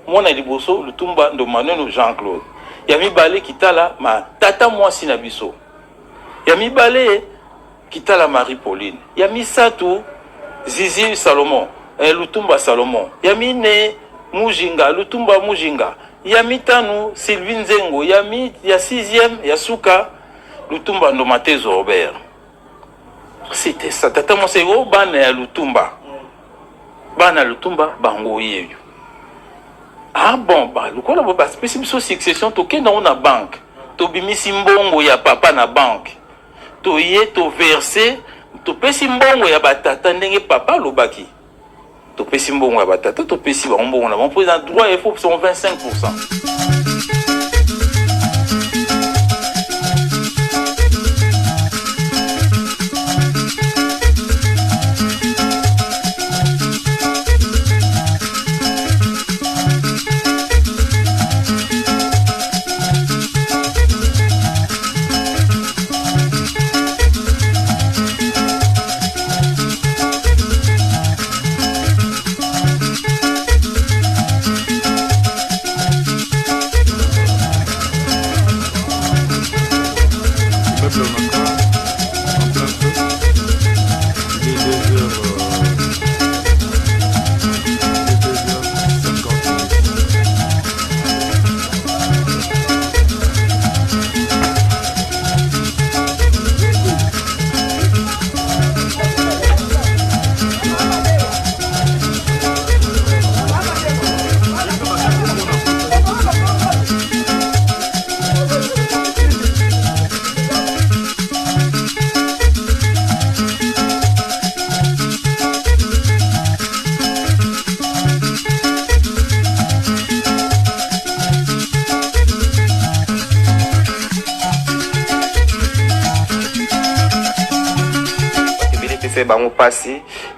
mwana liboso lutumba ndo Manuel Jean-Claude. Ya mibale kitala ma tata mwasi na biso. Ya mibale kitala Marie-Pauline. Ya misatu Zizi Salomon, lutumba Salomon. Ya mine Mujinga, lutumba Mujinga. Ya mitanu Sylvie Nzengo. Ya sixième ya Suka lutumba ndo Matezo Robert. C'était ça. Tata mwasi go bana ya lutumba. Bana lutumba bango yeyo. Ah bon, bah, le quoi là, spécifique sur succession, to ken dans una banque, to bimisi mbongo ya papa na banque, to yé to versé, to pesi mbongo ya batata ndenge papa lobaki, to pesi mbongo ya batata, to pesi mbongo na mon président droit il faut 25%.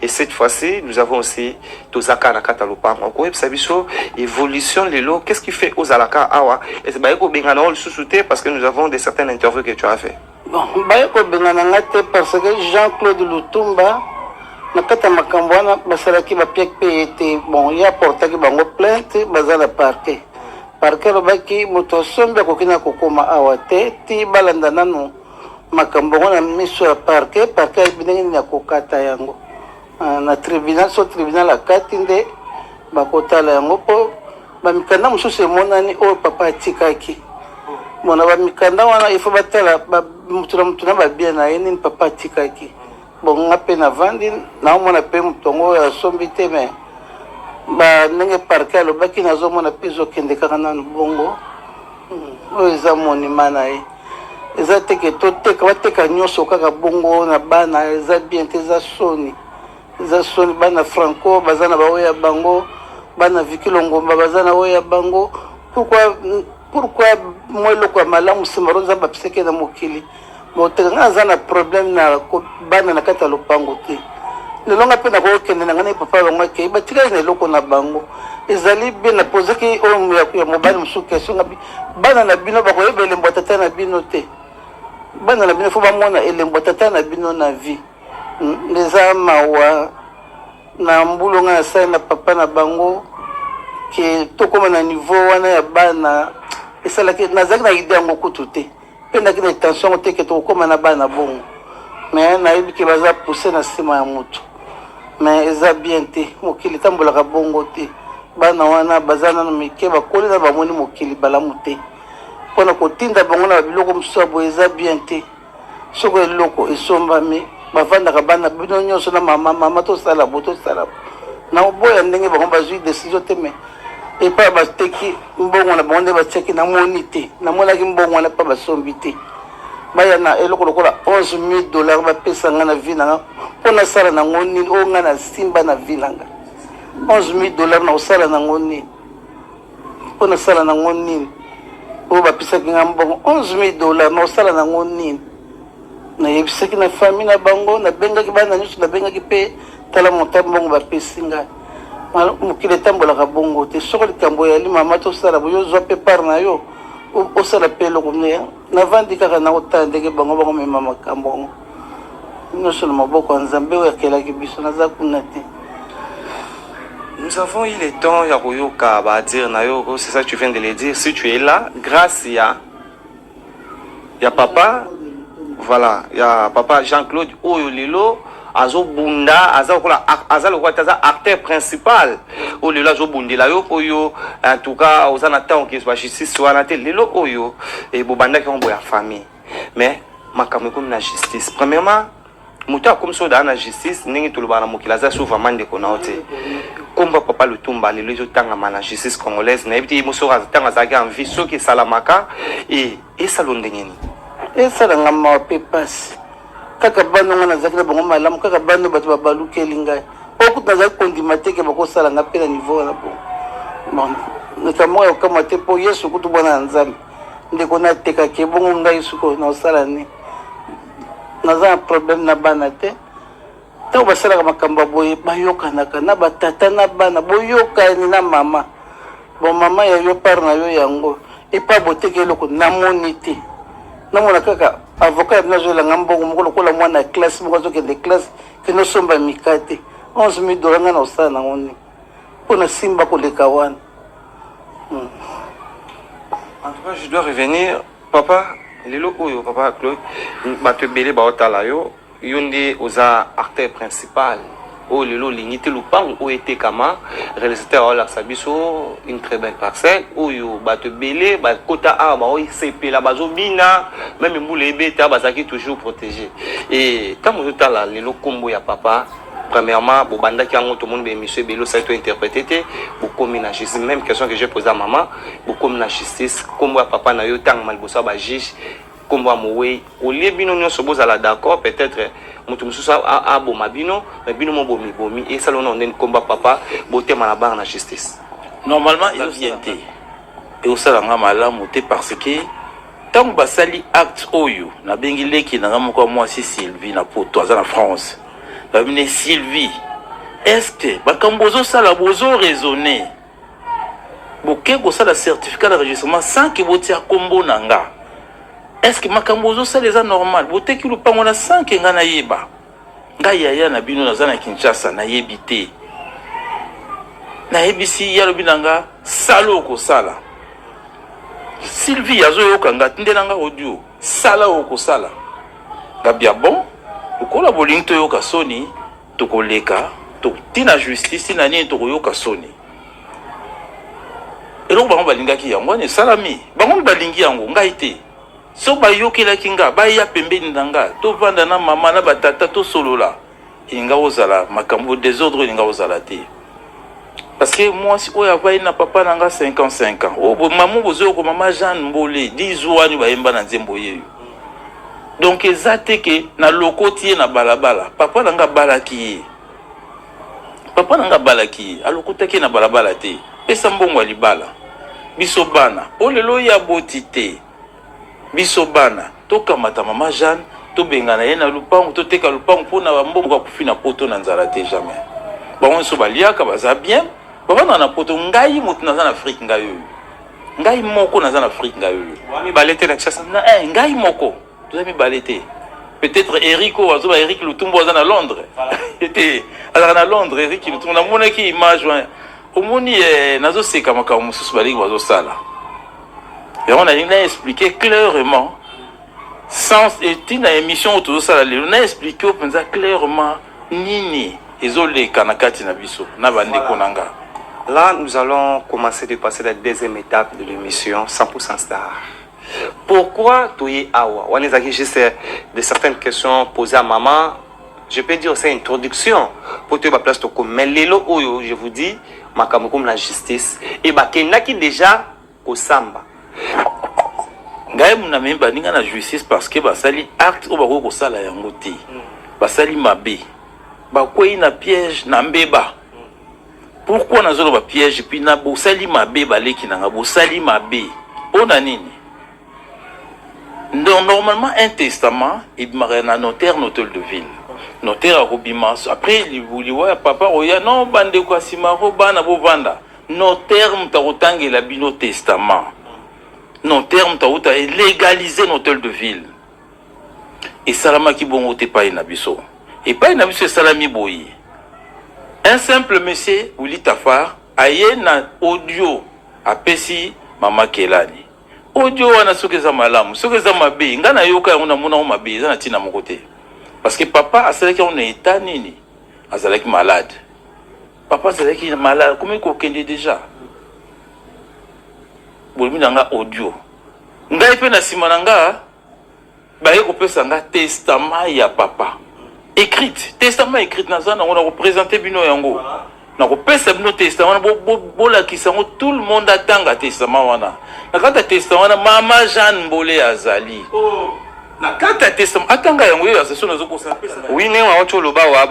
Et cette fois-ci, nous avons aussi Tozaka Nakata Lopang. On connaît évolution de l'eau. Qu'est-ce qui fait aux Alaka Awa? Et c'est Bayeko Bengana le sous-souté parce que nous avons des certaines interviews que tu as fait. Bon, Bayeko Bengana parce que Jean-Claude Lutumba, Nakata Makambwana, Basalaki Bapiek Payete, bon, il y a porté qui bango plainte, Bazala Parquet. Parquet Robaki, Motosombe Kokina Kokoma Awate, Ti Balandanano. Makambo na miso ya parquet binenge na kokata yango na tribunal so tribunal akati nde bakotala yango po bamikanda mususu emonani oyo papa atikaki bona bamikanda wana ifo batala mutu na babia na ye nini papa atikaki bonga mpe na vandi naomona mpe mutongo oyo asombi te me ndenge parquet alobaki nazomona mpe ezokende kaka nanu bongo oyo eza monima na ye eza teke toteka bateka nyonso kaka bongo na bana eza bien te eza soni bana Franco baza na baoya bango bana Vikilo Ngomba baza na oya bango pourquoi moi eloko ya malamu simaro nzambe apiseke na mokili boteka nga aza na problème na bana na kati ya lopango te lelo nga mpe nakokende na nga na papa bango akei batikali na eloko na bango ezali be na posaki oyo ya mobali mosusu question ngabi bana na bino bakoyeba elembo tata na bino te bana na bino fo bamona elembo tata na bino na vie leza mawa na mbulo nga sai na papa na bango ke tokoma na niveau wana ya bana esalaki nazaki na idée yango kutu te mpe ndaki na intention te ke tokoma na bana bongo mais nayebi ke baza pousse na nsima ya motu mais eza bien te mokili tambolaka bongo te bana wana baza nano mike bakoli na bamoni mokili balamu te mpona kotinda bango na babiloko mosusu ya boye eza bien te soko eloko esombami bavandaka bana bino nyonso na mama tosala bo na oboya ndenge bango bazwi décision te me epa bateki mbongo na bango nde batiaki namoni te namonaki mbongo wana mpa basombi te baya na eloko lokola $11,000 bapesa nga na vi nanga mpo nasala nango nini oyo nga na simba na vi nanga $11,000 na osala nango nini mpo nasala nango nini oyo bapesaki nga mbongo $11,000 na osala nango nini nayebisaki na famille na bango nabengaki bana nyonso nabengaki mpe tala monta mbongo bapesi ngai mokili etambolaka bongo te soko likambo yali mama tosala boyo ozwa mpe part na yo osala mpe eloko ne navandi kaka na otala ndenge bango mema makambo yango nyonso na maboko ya nzambe oyo akelaki biso naza kuna te Nous avons eu le temps, Yaroyoka, à dire, Nayo, c'est ça que tu viens de le dire. Si tu es là, grâce à papa, voilà, il y a papa Jean-Claude Oyolilo, Azo Bunda, Azalo acteur principal. Oyolilo Azo Bunda, Oyo, en tout cas, aux anatans qui sont justice, soit la télé, Oyo, et Bobanda qui ont la famille. Mais, ma comme la justice. Premièrement, Mouta comme ça dans la justice, n'est tout le monde qui l'a souvent mandé qu'on a ôté. Comme papa le tomba, les autres temps la justice congolaise, n'a été moussora tant à zaga en vie, ceux qui salamaka et salon de Nini. Et ça n'a pas pu passer. Kakabano na zakira bongo malamu, kakabano batu babalu kelinga. Beaucoup dans la condimate que beaucoup ça n'a pas niveau là bon. Notamment comme te po yesu kutu bona nzambe. Ndeko na teka ke bongo ngai suko na sala ni. Naza un problème na bana te to basala makambo boye bayoka na batata na bana boyoka ni na mama bon mama ya yo par na yo yango et pas boté ke loko na monité na mona kaka avocat na zo la ngambo ko ko la mwana classe mo zo ke de classe que no somba mikate 11,000 dollars na osana na ngoni pona simba ko le kawan. En tout cas, je dois revenir, papa. Les locaux, papa Claude, tu belé baotalayo, yundi osa acteur principal. Oh, le lot limité le pan où était kama, réalisateur la sabiso, une très belle parcelle. Oh yo, tu belé, kota a, bah oui, c'est la bazobina, même moulé bêta, bazaki toujours protégé. Et quand vous êtes là, les locaux combo ya papa. Premièrement, Bobanda qui a tout le monde, monsieur Bello, ça a été interprété. Beaucoup de justice, même question que j'ai posée à maman, beaucoup de justice, comme papa n'a eu tant mal bossé à juge, comme moi, au lieu de nous se poser à d'accord, peut-être, mon tout ça a bon mabino, mais bino mon bomi, et ça l'on a un combat papa, beauté malabar la justice. Normalement, il vient et au salanga malamuté parce que tant que basali acte oyo, na bengile qui n'a pas moi si Sylvie na pour toi en France. Sylvie, est-ce que Bakambozo sala bozo raisonner boké ko sala certificat d'enregistrement sans que botia kombo nanga? Est-ce que Makambozo ça les a normal boté ki lu pangona sans que ngana yeba nga yaya na bino na zana Kinshasa na yebité na yebisi ya lobinanga salo ko sala Sylvie azo yokanga tindelanga audio sala ko sala gabia bon. Tukola boling to yoka soni tukoleka to tina justice tina ni to yoka soni elo bango balinga ki yango ne salami bango balingi yango ngaite so ba yokela kinga ba ya pembeni ndanga to vanda na mama na batata to solola inga ozala makambo désordre inga ozala te parce que moi si oya vai na papa nanga 55 ans o maman bozo ko mama Jeanne Mbolé 10 ans ni ba yemba na nzembo yeyo. Donc ezate que na lokotie na balabala papa nanga balaki papa nanga balaki alokota ke na balabala te pesa mbongo alibala biso bana o lelo ya botite biso bana to kamata mama Jeanne to bengana ye na lupango to teka lupango pona mbongo kwa kufina poto na nzala te jamais bango so baliaka baza bien baba na poto ngai mutu na za Afrique ngai moko na za Afrique ngai wami balete na chasa na ngai moko. Peut-être Eric Eric Lutumbo à Londres. Était à Londres, Eric Lutumbo. On a qui image. Au moni nazo seka makamu susbali wazo sala. Et on a expliqué clairement sans une émission autour de ça on a expliqué clairement nini ezole kanakati na biso na bande konanga. Là, nous allons commencer de passer la deuxième étape de l'émission 100% Star. Pourquoi tu es awa? On a juste de certaines questions posées à maman. Je peux dire c'est une introduction pour te place de comme mais lelo oyo je vous dis makamu comme la justice et ba kenaki déjà ko samba. Ngai muna memba ninga na justice parce que basali acte o bako ko sala yango te. Basali mabe. Ba kwei na piège na mbeba. Pourquoi nazolo ba piège puis na bosali mabe baleki nanga bosali mabe. Pona nini? Donc, normalement, un testament, il y a un notaire de ville. Notaire à Robimas. Après, il dit, papa, non, bande quoi, si ma robana, bovanda. Notaire, il y a un testament. Notaire, il y a légalisé notaire de ville. Et salama qui bon, t'es pas inabiso. Et pas inabiso, salami boyi. Un simple monsieur Willy Tafar aye na audio apesi mama Kelani. Audio wana soki eza malamu, soki eza mabe, nga na yoka yango na mona mabe, eza na tina moko te. Parce que papa azalaki on état nini? Azalaki malade. Papa azalaki malade, comment ko kende déjà? Bolmi nanga audio. Ngai pe na sima nanga ba yeko pesa nga testament ya papa. Écrite, testament écrite na zana on a représenté bino yango. Na ko pesa bino testament bo la kisango tout le monde atanga testament wana. Na kata testament wana mama Jeanne Mbole azali. Oh. Na kata testament atanga yango yo asaso na zoko sa pesa. Oui ne wa ocho loba wa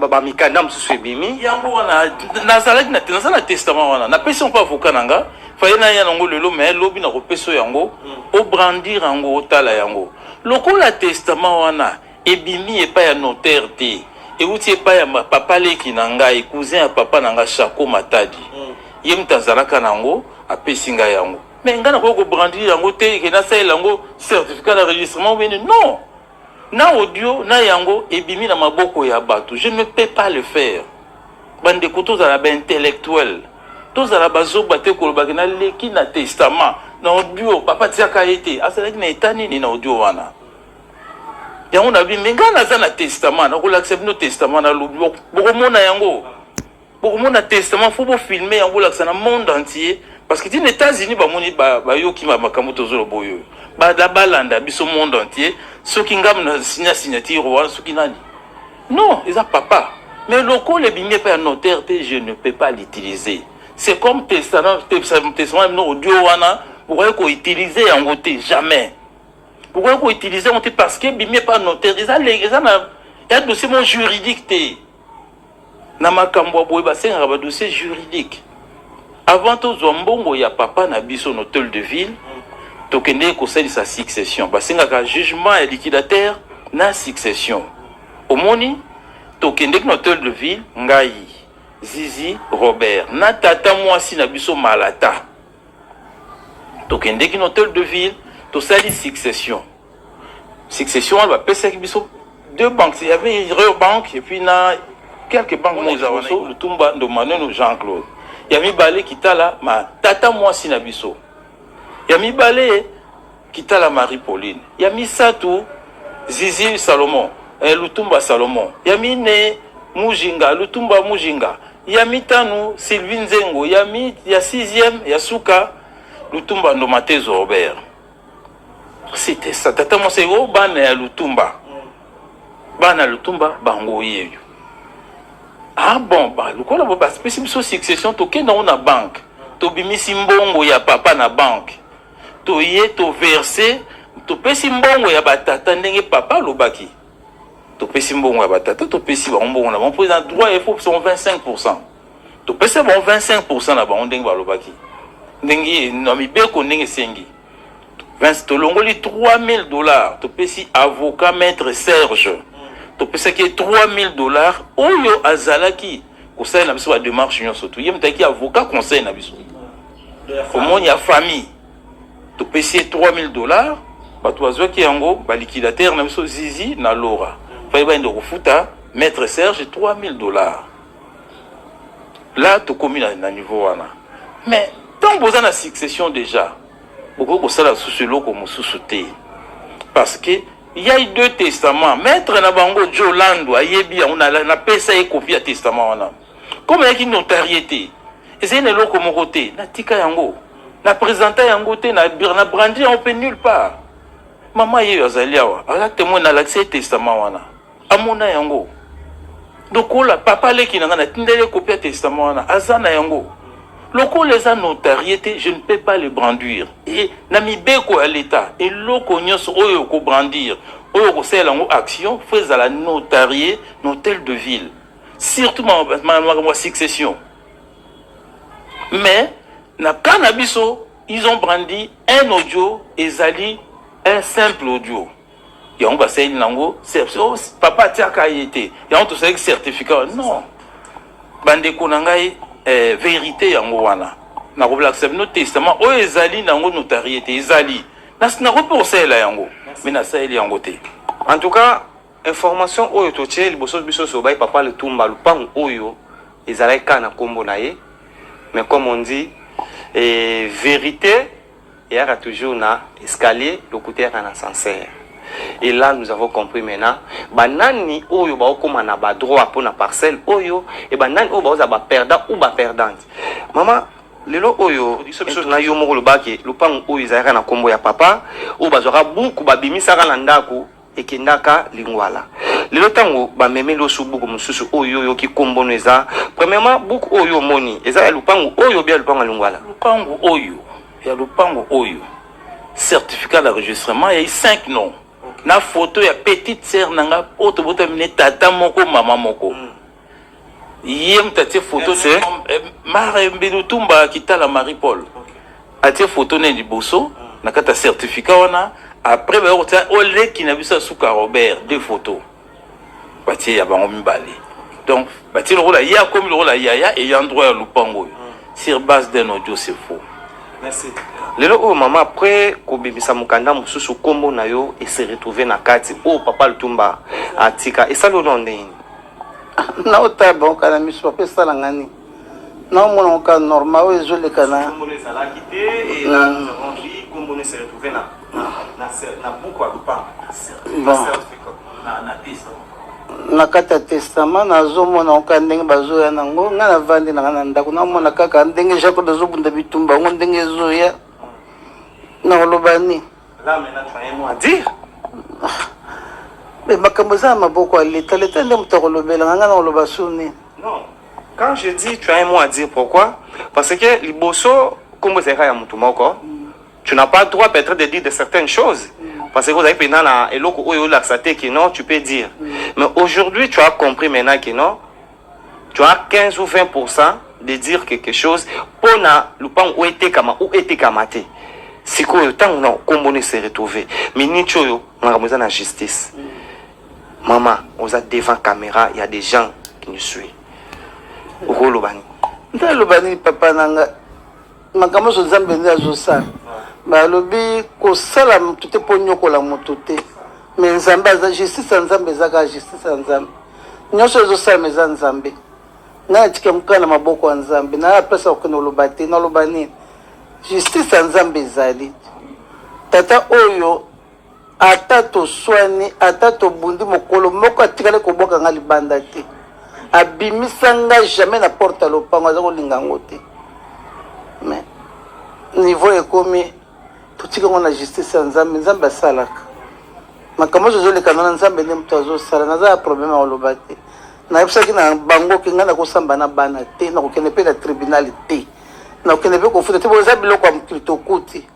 ba mikanda msusu ebimi. Yango wana na zalaki na testament wana. Na pesa on pas avocat nanga. Fayena ya nango lelo mais lobi na ko pesa yango o brandir yango o tala yango. Lokola testament wana ebimi epa ya notaire te. Et vous n'avez pas papa leki nanga et cousin à papa nanga Chako Matadi. Yem tazalaka nango a pesinga yango. Mais ngana ko brandir yango te ke na sa yango certificat d'enregistrement bene non. Na audio na yango ebimi na maboko ya bato. Je ne peux pas le faire. Bande ko tozala ba intellectuel. Tozala bazoba te ko ba na leki na testament. Na audio papa tiaka été. Asalaki na etani ni na audio wana. Yango na bi menga na za na testament na ko l'accepte no testament na lobi bokomona yango bokomona testament faut bo filmer yango laksa na monde entier parce que les États-Unis ba moni ba yoki makambo tozolo boyo ba da balanda biso monde entier ceux qui ngam na signature wana ceux qui nani non ils a papa mais loko le bimé pas notaire je ne peux pas l'utiliser c'est comme testament no audio wana pourquoi ko utiliser yango te jamais. Pourquoi vous utilisez parce que bimé pas notaire il y a dossier juridique te na makambo boy ba senga ba dossier juridique avant to zombongo ya papa na biso hôtel de ville to kende ko sa succession ba senga ka jugement et liquidateur na succession omoni to kende ko hôtel de ville ngai Zizi Robert na tata mwasi na biso Malata to kende ko hôtel de ville tout ça dit succession. Succession, elle va passer avec deux banques. Il y avait Bank et puis na quelques banques nous avons le Tumba de Manuel Jean-Claude. Il y a mis balé qui t'a là ma tata moi sinabiso. Il y a mis balé qui t'a la Marie-Pauline. Il y a mis Satou Zizi Salomon, Lutumba Salomon. Il y a mis né Mujinga, Lutumba Mujinga. Il y a mis Tanou Sylvine Zengo. Il y a mis il y a 6e, il y a Souka Lutumba Ndomatezo Robert. C'était ça. Tata mo sego bana ya Lutumba. Bana Lutumba bango yeyo. Ah bon, bah lokola bo ba spécifique succession to ke na banque. To bimisi mbongo ya papa na banque. To ye to verser, to pesi mbongo ya batata ndenge papa lobaki. To pesi mbongo ya batata, to pesi ba mbongo na bon président droit il faut 25%. To pesi bon 25% na ba ndenge ba lobaki. Ndenge na mibeko ndenge sengi. Vince Tolongoli $3,000. Tu peux si avocat maître Serge. Tu peux si $3,000. Oyo azalaki. Conseil na biso ba démarche nyon surtout. Yem taki avocat conseil na biso. Au moins il y a famille. Tu peux si $3,000. Ba tu azwa ki yango ba liquidateur na biso Zizi na Laura. Fa ba ndo kufuta maître Serge $3,000. Là tu commis na niveau wana. Mais tant besoin la succession déjà. Beaucoup ça la sous comme sous-sauté parce que il y a eu 2 testaments maître na bango Jolando ayebi on a la pesa et copie à testament wana comme il y a une notariété et c'est une loko mon côté na tika yango na présenter yango te na brandi on peut nulle part maman yeyo azaliawa ala témoin na l'accès testament wana amona yango donc la papa leki na na tindele copie à testament wana azana yango. Loko les a notariété, je ne peux pas les brandir. Et namibeko à l'État. Et loko nyos oyo ko brandir. Oyo ko sel en action, fais à la notarié, hôtel de ville. Surtout ma succession. Mais, na cannabiso, ils ont brandi un audio et Zali un simple audio. Y'a un bassin nango, papa tiaka yete. Y'a un tout ça certificat. Non. Bande konangai. Vérité yango wana na ko accepte no testament o ezali nango notariété ezali na ko pour ça la yango mais na ça yango te en tout cas information oyo totie liboso biso so bai papa le tumba lupango oyo ezalaki kana kombo na ye, mais comme on dit vérité il y a toujours na escalier le côté à un ascenseur. Et là nous avons compris maintenant banani oyo ba okoma na ba droit pour na parcelle oyo et banani oyo ba ba perdant ou ba perdante. Maman lelo oyo biso na yo moko lobaki lupango oyo ezalaka na kombo ya papa oyo bazwaka buku babimisaka na ndako ekendaka lingwala. Lelo tango ba memelo su buku mususu oyo yo ki kombo neza premièrement buku oyo moni eza lupango oyo bien lupango lingwala. Lupango oyo ya lupango oyo certificat d'enregistrement il y a 5 noms. Na photo ya petite sœur nanga auto botamine tata moko mama moko. Yem tati photo c'est Marie Mbelutumba Kitala Marie Paul. Atie photo ne liboso na kata certificat wana après ba ota ole ki na bisa suka Robert deux photos. Batie ya bango mibale. Donc batie le rôle ya comme le rôle ya et endroit ya lupango. Sur base d'un audio c'est faux. Merci. Lelo o maman après ko bimisa mukanda mususu kombo na yo et se retrouver na kati o papa Lutumba atika et ça le nom ndeni na otaba kana miso papa sala ngani na mona ka normal o ezole kana kombo les ala quitté et là nous avons dit kombo ne se retrouver na buku a Lupango na piste na kata testament na zomona ka ndenge bazoya nango nga na vandi na ngana ndako na mona kaka ndenge jako dazobunda bitumba ngo ndenge zoya na lobani là maintenant tu as un mot à dire mais makambo za maboko aleta leta ndem tokolobela nga na loba suni. Non, quand je dis tu as un mot à dire, pourquoi? Parce que liboso comme c'est ya mutu moko tu n'as pas le droit peut-être de dire de certaines choses parce que vous avez pendant la eloko oyo laxaté que non tu peux dire mais aujourd'hui tu as compris maintenant que non tu as 15 ou 20% de dire quelque chose pour na lupango ou était kamate si quoi tant non comme se retrouver mais ni choyo on na justice. Maman, on a devant caméra, il y a des gens qui nous suivent. Rolobani. Ndalobani papa nanga makambo zo zambe ndazo sa. Ba lobi ko sala mutute ponyoko la mutute. Mais nzambe za justice nzambe za ka justice nzambe. Nyosho zo sa meza nzambe. Na tike mukana maboko nzambe na pesa okeno lobati na lobani. Justice nzambe zali. Tata oyo atato swani atato bundi mokolo moko atikale ko boka ngali banda te abimisanga jamais na porte lopango za ko linga ngote mais niveau ekomi tutika ngona justice nzambe nzambe salaka makambo zo le kanona nzambe ne mutazo sala na za problème ya lobate na yebsaki na bango kinga na ko samba na bana te na ko kene pe na tribunal te na ko kene pe ko futa te bo za biloko ya mkilito kuti